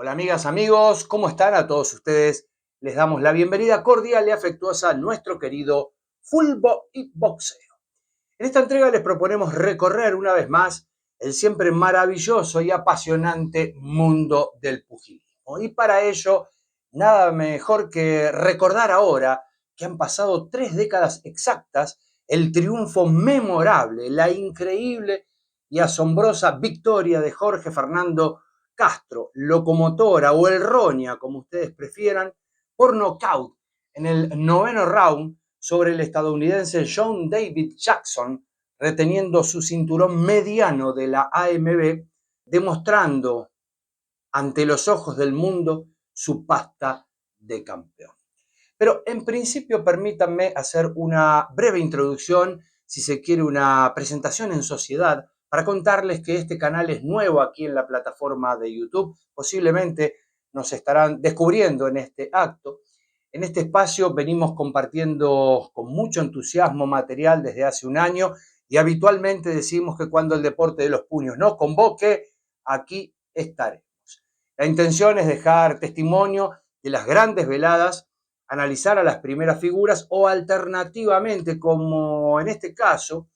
Hola amigas, amigos, ¿cómo están? A todos ustedes les damos la bienvenida cordial y afectuosa a nuestro querido Fútbol y Boxeo. En esta entrega les proponemos recorrer una vez más el siempre maravilloso y apasionante mundo del pugilismo. Y para ello, nada mejor que recordar ahora que han pasado 3 décadas exactas el triunfo memorable, la increíble y asombrosa victoria de Jorge Fernando Castro, Locomotora o el Roña, como ustedes prefieran, por nocaut en el 9º round sobre el estadounidense John David Jackson, reteniendo su cinturón mediano de la AMB, demostrando ante los ojos del mundo su pasta de campeón. Pero en principio permítanme hacer una breve introducción, si se quiere una presentación en sociedad, para contarles que este canal es nuevo aquí en la plataforma de YouTube. Posiblemente nos estarán descubriendo en este acto. En este espacio venimos compartiendo con mucho entusiasmo material desde hace un año y habitualmente decimos que cuando el deporte de los puños nos convoque, aquí estaremos. La intención es dejar testimonio de las grandes veladas, analizar a las primeras figuras o alternativamente, como en este caso,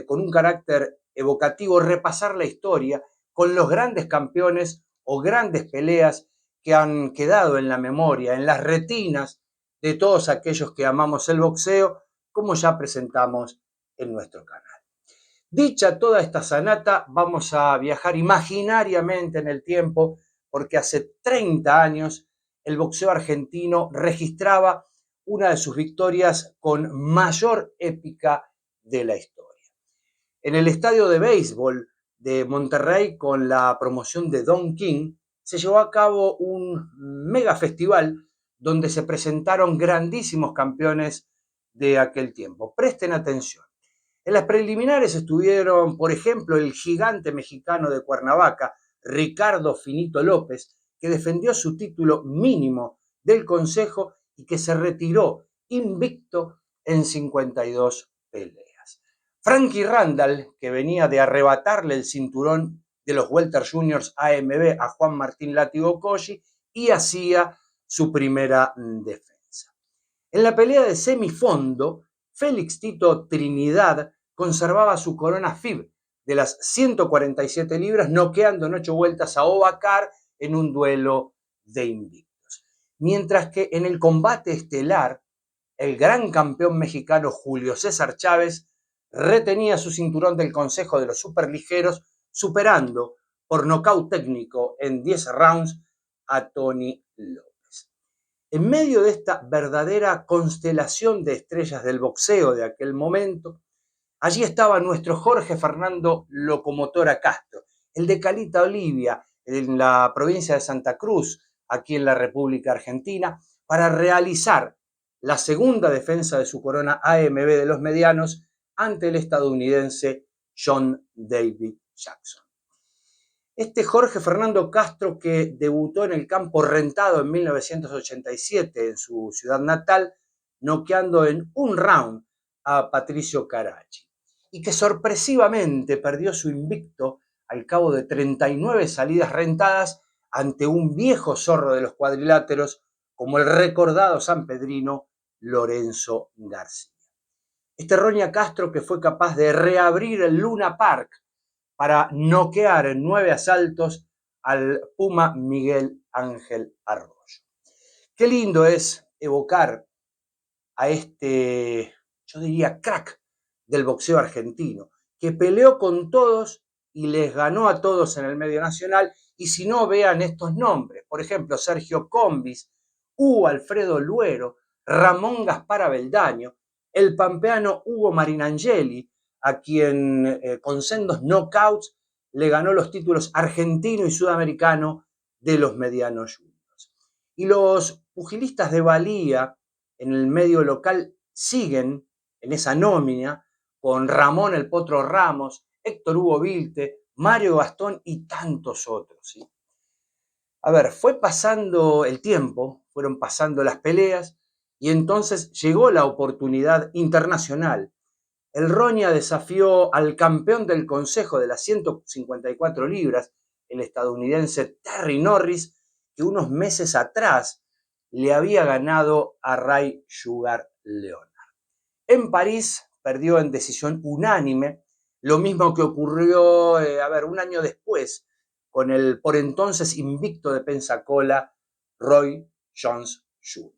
con un carácter evocativo, repasar la historia con los grandes campeones o grandes peleas que han quedado en la memoria, en las retinas de todos aquellos que amamos el boxeo, como ya presentamos en nuestro canal. Dicha toda esta sanata, vamos a viajar imaginariamente en el tiempo, porque hace 30 años el boxeo argentino registraba una de sus victorias con mayor épica de la historia. En el estadio de béisbol de Monterrey, con la promoción de Don King, se llevó a cabo un mega festival donde se presentaron grandísimos campeones de aquel tiempo. Presten atención. En las preliminares estuvieron, por ejemplo, el gigante mexicano de Cuernavaca, Ricardo Finito López, que defendió su título mínimo del Consejo y que se retiró invicto en 52 peleas. Frankie Randall, que venía de arrebatarle el cinturón de los Welter Juniors AMB a Juan Martín Látigo Colli y hacía su primera defensa. En la pelea de semifondo, Félix Tito Trinidad conservaba su corona FIB de las 147 libras, noqueando en 8 vueltas a Ovacar en un duelo de invictos. Mientras que en el combate estelar, el gran campeón mexicano Julio César Chávez retenía su cinturón del Consejo de los Superligeros, superando por nocaut técnico en 10 rounds a Tony López. En medio de esta verdadera constelación de estrellas del boxeo de aquel momento, allí estaba nuestro Jorge Fernando Locomotora Castro, el de Calita Olivia, en la provincia de Santa Cruz, aquí en la República Argentina, para realizar la segunda defensa de su corona AMB de los medianos ante el estadounidense John David Jackson. Este Jorge Fernando Castro, que debutó en el campo rentado en 1987 en su ciudad natal, noqueando en un round a Patricio Carachi, y que sorpresivamente perdió su invicto al cabo de 39 salidas rentadas ante un viejo zorro de los cuadriláteros como el recordado sanpedrino Lorenzo García. Este Roña Castro, que fue capaz de reabrir el Luna Park para noquear en 9 asaltos al Puma Miguel Ángel Arroyo. Qué lindo es evocar a este, yo diría, crack del boxeo argentino, que peleó con todos y les ganó a todos en el medio nacional. Y si no, vean estos nombres. Por ejemplo, Sergio Combis, Hugo Alfredo Luero, Ramón Gaspar Abeldaño, el pampeano Hugo Marinangeli, a quien con sendos knockouts le ganó los títulos argentino y sudamericano de los medianos juniors. Y los pugilistas de valía en el medio local siguen en esa nómina con Ramón el Potro Ramos, Héctor Hugo Vilte, Mario Gastón y tantos otros, ¿sí? A ver, fue pasando el tiempo, fueron pasando las peleas y entonces llegó la oportunidad internacional. El Roña desafió al campeón del Consejo de las 154 libras, el estadounidense Terry Norris, que unos meses atrás le había ganado a Ray Sugar Leonard. En París perdió en decisión unánime, lo mismo que ocurrió, un año después, con el por entonces invicto de Pensacola, Roy Jones Jr.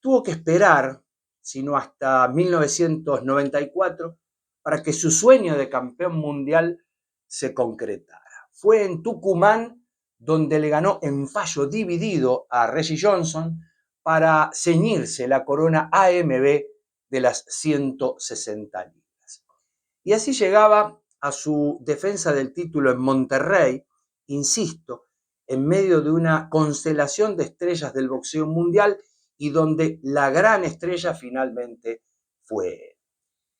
Tuvo que esperar, sino hasta 1994, para que su sueño de campeón mundial se concretara. Fue en Tucumán donde le ganó en fallo dividido a Reggie Johnson para ceñirse la corona AMB de las 160 libras. Y así llegaba a su defensa del título en Monterrey, insisto, en medio de una constelación de estrellas del boxeo mundial y donde la gran estrella finalmente fue él.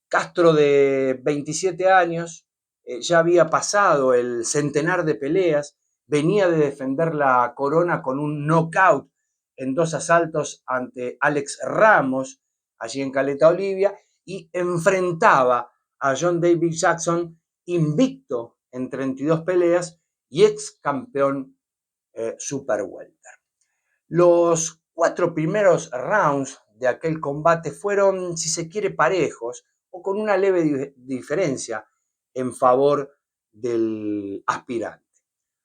Castro, de 27 años, ya había pasado el centenar de peleas, venía de defender la corona con un knockout en 2 asaltos ante Alex Ramos, allí en Caleta Olivia, y enfrentaba a John David Jackson, invicto en 32 peleas y ex campeón super welter. Los 4 primeros rounds de aquel combate fueron, si se quiere, parejos o con una leve diferencia en favor del aspirante.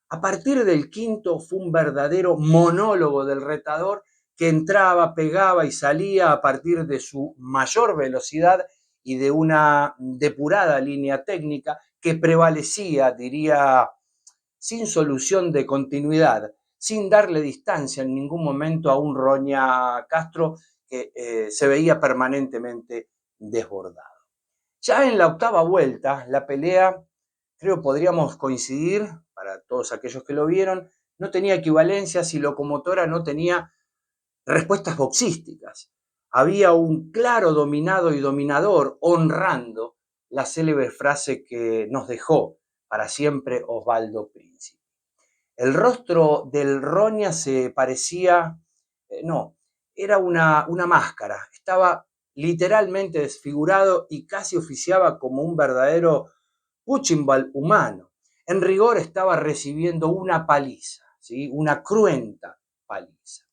A partir del quinto fue un verdadero monólogo del retador que entraba, pegaba y salía a partir de su mayor velocidad y de una depurada línea técnica que prevalecía, diría, sin solución de continuidad, sin darle distancia en ningún momento a un Roña Castro que se veía permanentemente desbordado. Ya en la octava vuelta, la pelea, creo podríamos coincidir, para todos aquellos que lo vieron, no tenía equivalencia si Locomotora no tenía respuestas boxísticas. Había un claro dominado y dominador honrando la célebre frase que nos dejó para siempre Osvaldo Príncipe. El rostro del Roña se parecía, no, era una máscara, estaba literalmente desfigurado y casi oficiaba como un verdadero punching ball humano. En rigor estaba recibiendo una paliza, ¿sí? Una cruenta paliza.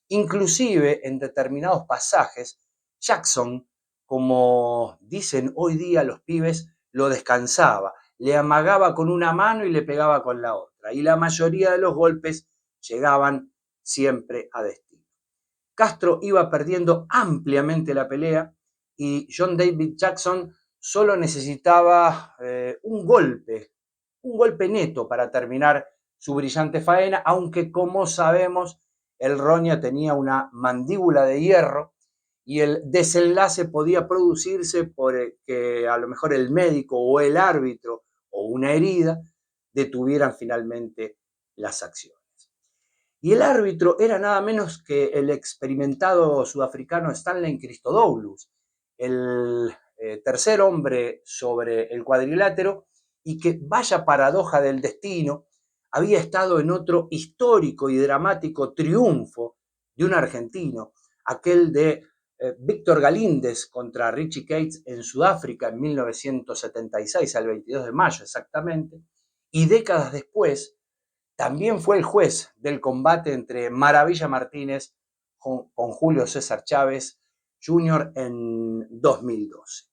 Inclusive en determinados pasajes, Jackson, como dicen hoy día los pibes, lo descansaba, le amagaba con una mano y le pegaba con la otra, y la mayoría de los golpes llegaban siempre a destino. Castro iba perdiendo ampliamente la pelea y John David Jackson solo necesitaba un golpe neto para terminar su brillante faena, aunque como sabemos el Roña tenía una mandíbula de hierro y el desenlace podía producirse por que a lo mejor el médico o el árbitro o una herida detuvieran finalmente las acciones. Y el árbitro era nada menos que el experimentado sudafricano Stanley Christodoulos, el tercer hombre sobre el cuadrilátero, y que, vaya paradoja del destino, había estado en otro histórico y dramático triunfo de un argentino, aquel de Víctor Galíndez contra Richie Cates en Sudáfrica en 1976, al 22 de mayo exactamente, y décadas después también fue el juez del combate entre Maravilla Martínez con Julio César Chávez Jr. en 2012.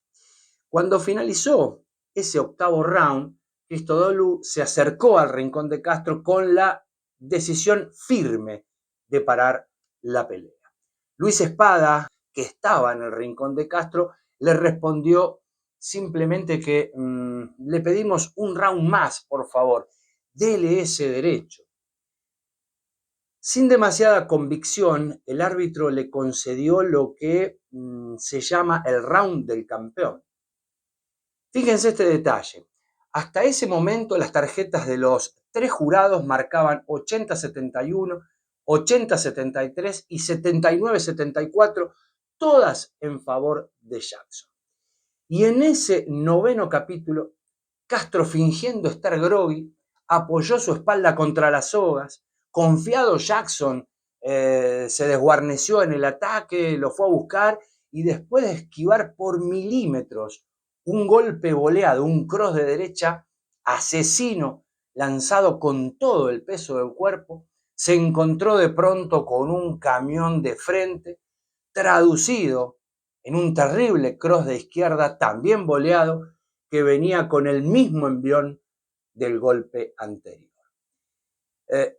Cuando finalizó ese octavo round, Christodoulou se acercó al rincón de Castro con la decisión firme de parar la pelea. Luis Espada, que estaba en el rincón de Castro, le respondió simplemente que le pedimos un round más, por favor, dele ese derecho. Sin demasiada convicción, el árbitro le concedió lo que se llama el round del campeón. Fíjense este detalle. Hasta ese momento las tarjetas de los 3 jurados marcaban 80-71, 80-73 y 79-74, todas en favor de Jackson. Y en ese noveno capítulo, Castro, fingiendo estar groggy, apoyó su espalda contra las sogas. Confiado, Jackson se desguarneció en el ataque, lo fue a buscar y después de esquivar por milímetros un golpe voleado, un cross de derecha asesino, lanzado con todo el peso del cuerpo, se encontró de pronto con un camión de frente, traducido en un terrible cross de izquierda, también voleado, que venía con el mismo envión del golpe anterior.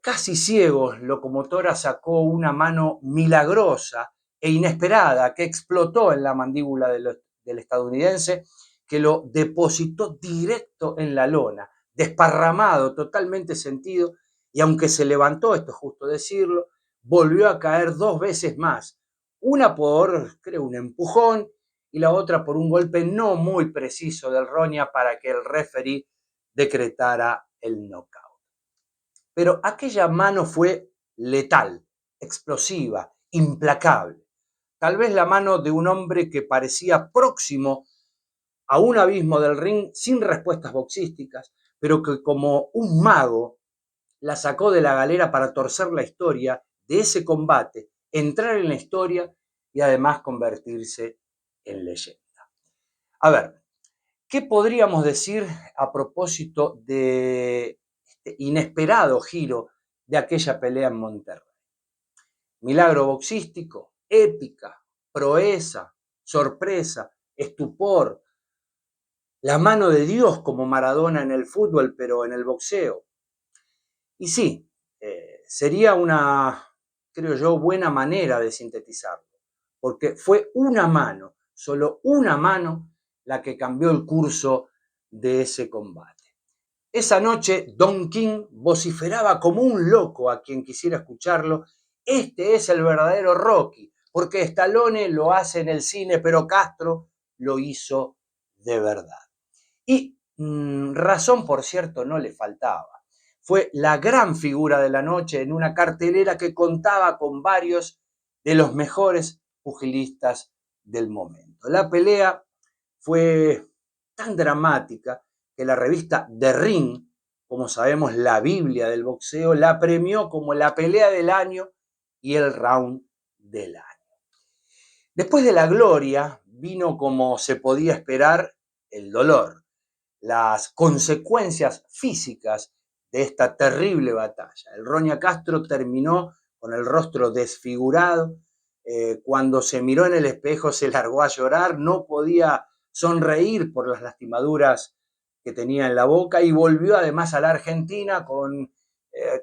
Casi ciego, Locomotora sacó una mano milagrosa e inesperada que explotó en la mandíbula del estadounidense, que lo depositó directo en la lona, desparramado, totalmente sentido, y aunque se levantó, esto es justo decirlo, volvió a caer 2 veces más, una por, creo, un empujón y la otra por un golpe no muy preciso del Roña para que el referee decretara el knockout. Pero aquella mano fue letal, explosiva, implacable. Tal vez la mano de un hombre que parecía próximo a un abismo del ring sin respuestas boxísticas, pero que como un mago la sacó de la galera para torcer la historia de ese combate, entrar en la historia y además convertirse en leyenda. A ver, ¿qué podríamos decir a propósito de este inesperado giro de aquella pelea en Monterrey? Milagro boxístico, épica, proeza, sorpresa, estupor, la mano de Dios como Maradona en el fútbol, pero en el boxeo. Y sí, sería una, creo yo, buena manera de sintetizarlo, porque fue una mano, solo una mano, la que cambió el curso de ese combate. Esa noche, Don King vociferaba como un loco a quien quisiera escucharlo: este es el verdadero Rocky, porque Stallone lo hace en el cine, pero Castro lo hizo de verdad. Y razón, por cierto, no le faltaba. Fue la gran figura de la noche en una cartelera que contaba con varios de los mejores pugilistas del momento. La pelea fue tan dramática que la revista The Ring, como sabemos, la Biblia del boxeo, la premió como la pelea del año y el round del año. Después de la gloria vino, como se podía esperar, el dolor, las consecuencias físicas de esta terrible batalla. El Roña Castro terminó con el rostro desfigurado. Cuando se miró en el espejo se largó a llorar, no podía sonreír por las lastimaduras que tenía en la boca y volvió además a la Argentina con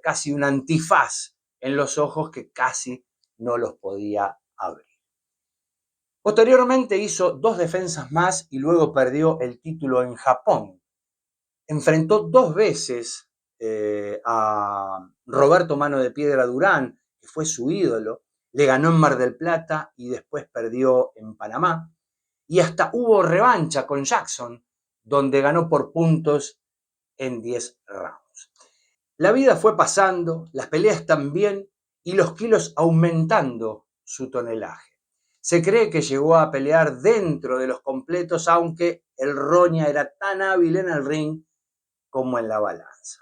casi un antifaz en los ojos que casi no los podía abrir. Posteriormente hizo 2 defensas más y luego perdió el título en Japón. Enfrentó 2 veces a Roberto Mano de Piedra Durán, que fue su ídolo, le ganó en Mar del Plata y después perdió en Panamá. Y hasta hubo revancha con Jackson, donde ganó por puntos en 10 rounds. La vida fue pasando, las peleas también, y los kilos aumentando su tonelaje. Se cree que llegó a pelear dentro de los completos, aunque el Roña era tan hábil en el ring como en la balanza.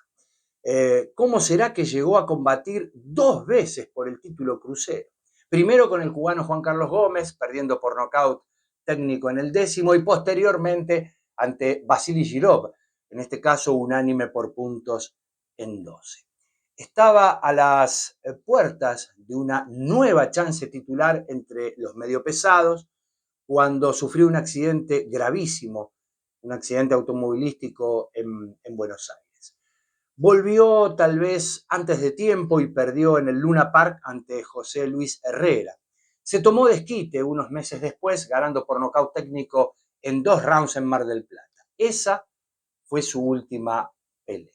¿Cómo será que llegó a combatir 2 veces por el título crucero? Primero con el cubano Juan Carlos Gómez, perdiendo por nocaut técnico en el 10º, y posteriormente ante Vasily Girov, en este caso unánime por puntos en 12. Estaba a las puertas de una nueva chance titular entre los medio pesados cuando sufrió un accidente gravísimo, un accidente automovilístico en Buenos Aires. Volvió tal vez antes de tiempo y perdió en el Luna Park ante José Luis Herrera. Se tomó desquite unos meses después, ganando por nocaut técnico en 2 rounds en Mar del Plata. Esa fue su última pelea.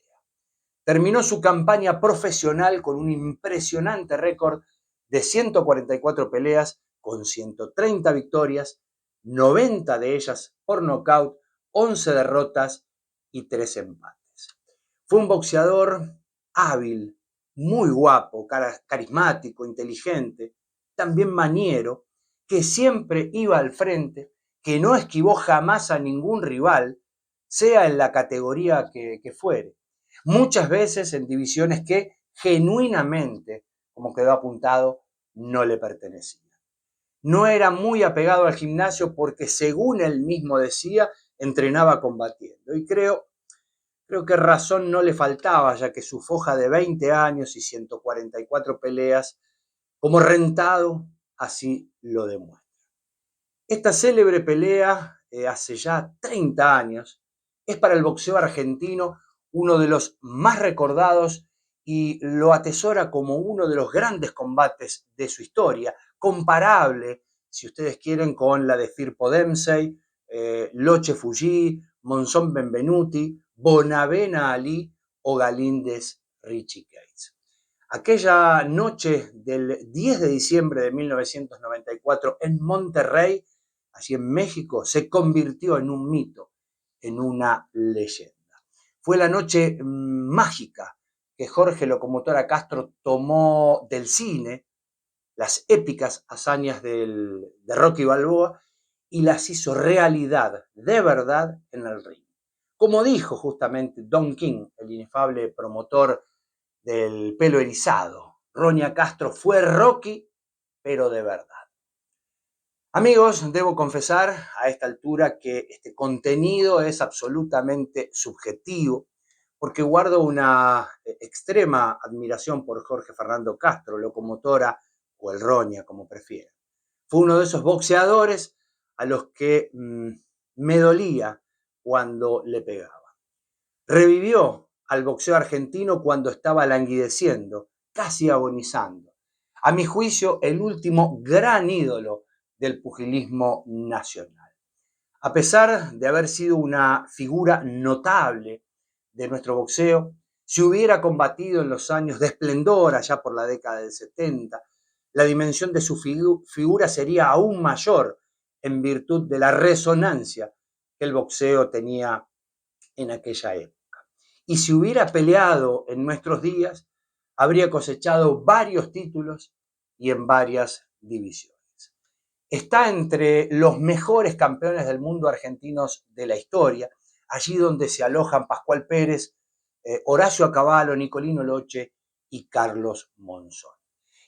Terminó su campaña profesional con un impresionante récord de 144 peleas, con 130 victorias, 90 de ellas por nocaut, 11 derrotas y 3 empates. Fue un boxeador hábil, muy guapo, carismático, inteligente, también maniero, que siempre iba al frente, que no esquivó jamás a ningún rival, sea en la categoría que fuere. Muchas veces en divisiones que genuinamente, como quedó apuntado, no le pertenecían. No era muy apegado al gimnasio porque, según él mismo decía, entrenaba combatiendo. Y creo Creo que razón no le faltaba, ya que su foja de 20 años y 144 peleas, como rentado, así lo demuestra. Esta célebre pelea, hace ya 30 años, es para el boxeo argentino uno de los más recordados y lo atesora como uno de los grandes combates de su historia, comparable, si ustedes quieren, con la de Firpo Dempsey, Loche Fuji, Monzón Benvenuti, Bonavena Ali o Galíndez Richie Gates. Aquella noche del 10 de diciembre de 1994 en Monterrey, allí en México, se convirtió en un mito, en una leyenda. Fue la noche mágica que Jorge Locomotora Castro tomó del cine, las épicas hazañas de Rocky Balboa, y las hizo realidad, de verdad, en el ring. Como dijo justamente Don King, el inefable promotor del pelo erizado, Roña Castro fue Rocky, pero de verdad. Amigos, debo confesar a esta altura que este contenido es absolutamente subjetivo, porque guardo una extrema admiración por Jorge Fernando Castro, Locomotora o el Roña, como prefieran. Fue uno de esos boxeadores a los que me dolía cuando le pegaba. Revivió al boxeo argentino cuando estaba languideciendo, casi agonizando. A mi juicio, el último gran ídolo del pugilismo nacional. A pesar de haber sido una figura notable de nuestro boxeo, si hubiera combatido en los años de esplendor, allá por la década del 70, la dimensión de su figura sería aún mayor en virtud de la resonancia que el boxeo tenía en aquella época. Y si hubiera peleado en nuestros días, habría cosechado varios títulos y en varias divisiones. Está entre los mejores campeones del mundo argentinos de la historia, allí donde se alojan Pascual Pérez, Horacio Cavallo, Nicolino Loche y Carlos Monzón.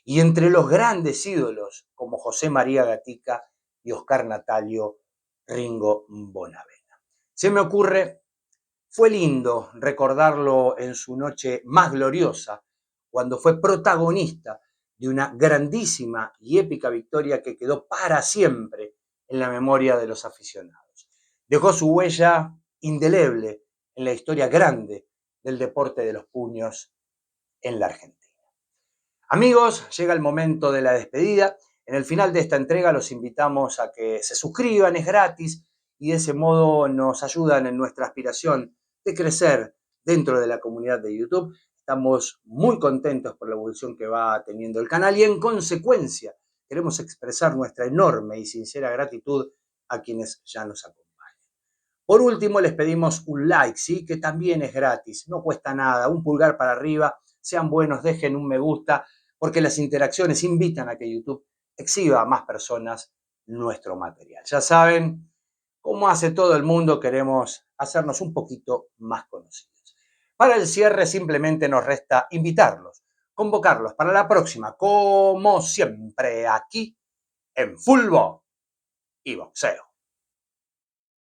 Y entre los grandes ídolos como José María Gatica y Oscar Natalio Ringo Bonavena. Se me ocurre, fue lindo recordarlo en su noche más gloriosa, cuando fue protagonista de una grandísima y épica victoria que quedó para siempre en la memoria de los aficionados. Dejó su huella indeleble en la historia grande del deporte de los puños en la Argentina. Amigos, llega el momento de la despedida. En el final de esta entrega los invitamos a que se suscriban, es gratis, y de ese modo nos ayudan en nuestra aspiración de crecer dentro de la comunidad de YouTube. Estamos muy contentos por la evolución que va teniendo el canal y en consecuencia queremos expresar nuestra enorme y sincera gratitud a quienes ya nos acompañan. Por último, les pedimos un like, ¿sí? Que también es gratis, no cuesta nada, un pulgar para arriba, sean buenos, dejen un me gusta, porque las interacciones invitan a que YouTube exhiba a más personas nuestro material. Ya saben, como hace todo el mundo, queremos hacernos un poquito más conocidos. Para el cierre simplemente nos resta invitarlos, convocarlos para la próxima, como siempre, aquí en Fútbol y Boxeo.